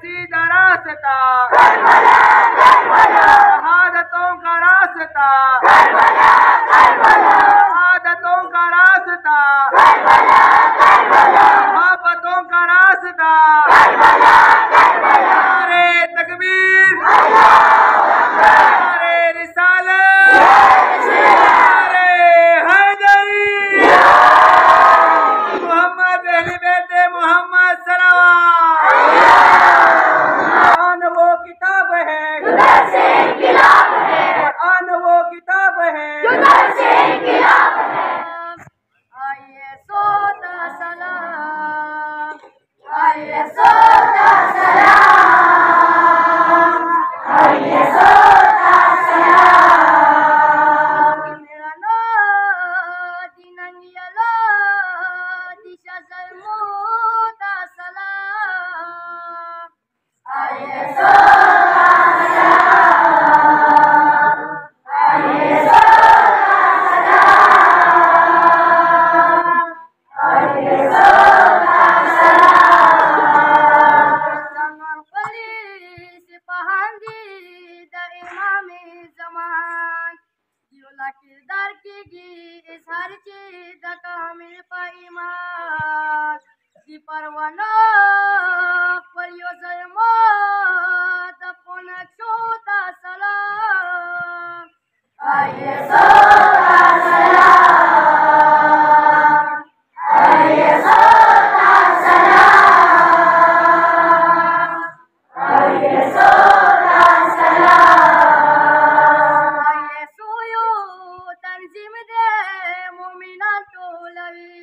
सीधा रास्ता, शहादतों का रास्ता, शहादतों का रास्ता, मोहब्बतों का रास्ता। नारे तकबीर, नारे रिसालत, नारे हैदरी, मोहम्मद अहले बैते मोहम्मद सल्लल्लाहु अलैहि वसल्लम। कुरान वो किताब है जुदर से इनकलाब है, कुरान वो किताब है जुदर से इनकलाब है। आइए सोता सलाम, आइए सोता सलाम, आइए सोता सलाम। मेरा नो दिनंगियलो दिशा जलमोता सलाम, आइए सोता सलाम, आइए सोता सलाम, आइए सोता सलाम। zaman polis pahandi da imam zaman diola kirdar ki izhar ki da kamil pa iman di parwana poliyo zalmo da pona chota salam, aye sota salam, aye sota salam, aye sota salam. Aye suyu tanzim de mu'minan tolavi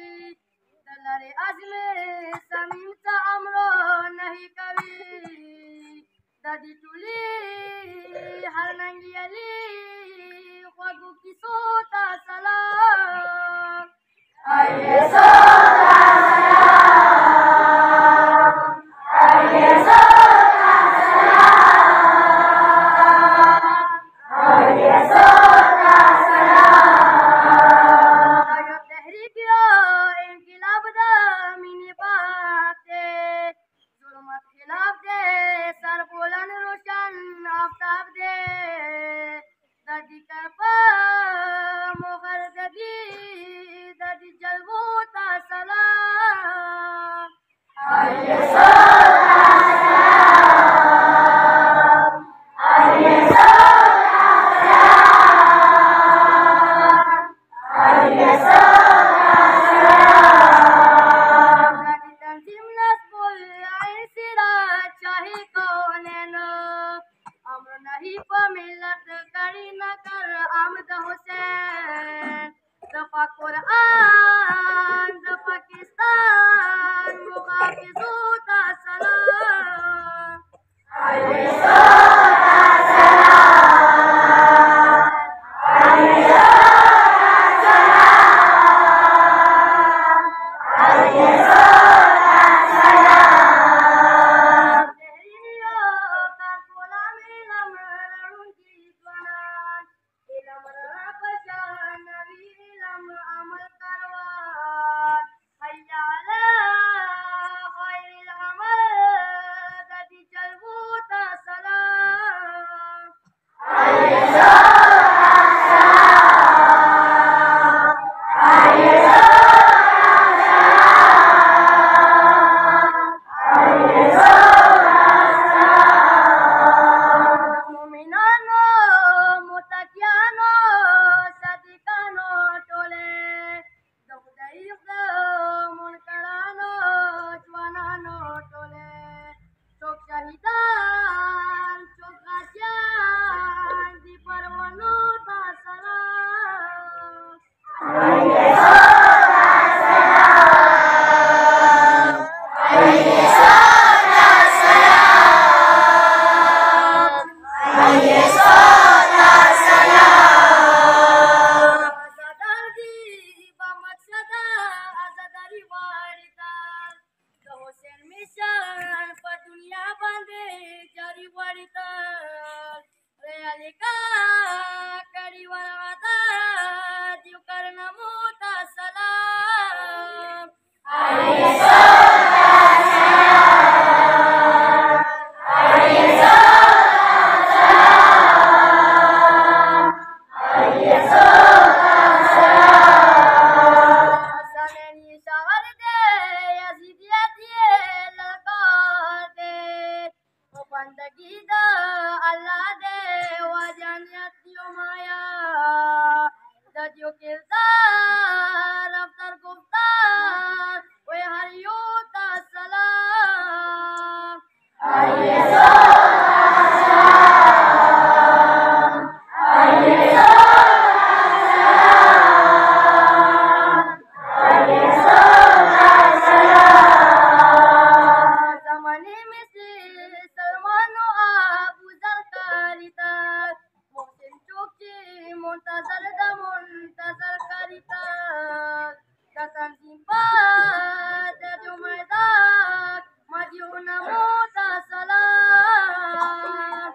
dalare azme samim ta amro nahi kavi dadi tuli har nangi ali wagu ki sota salam, aye sota salam, aye sota salam, aye sota salam. Ayo tehrik yo inqilab da mini baate zulmat khilaf de sar bulan roshan aftab de dadi karpa mohar dadi dadi jalwota salam, aye sota salam, aye sota salam, aye sota salam. Dadi tanzim nasbul aisira chahi koneno amro nahi pa millat kari na kar amd Hussain dafa Quran da Pakistan muhafizota salam, aye sota salam, aye sota salam, aye sota salam. Tehriyo kar kolam ilam rarungi tuanan ilam rapashan nabi ilam amal karwan hayya ala khairil amal dadi jalwota salam, aye sota salam, aye sota salam, aye sota salam. Mu'minano mutakiano sadikano tole daudaiq munkarano jwanano tole chok shahidan chok ghasian di parwano ta salam, aye sota salam, aye sota salam, aye sota salam. Sadardi ba maksada azadari warita da Hussein mission pa dunia bande jari warita realika kari warata diu karna muta salam, aye sota salam, Gida Allah de wajahnya tiumaya da diukilta raftar kuftar we haryuta salam zamani misli salmanu abu zalkarita muhsin cuci muntazar da muntazar karita datang simpat dari umadak madiuna muta salam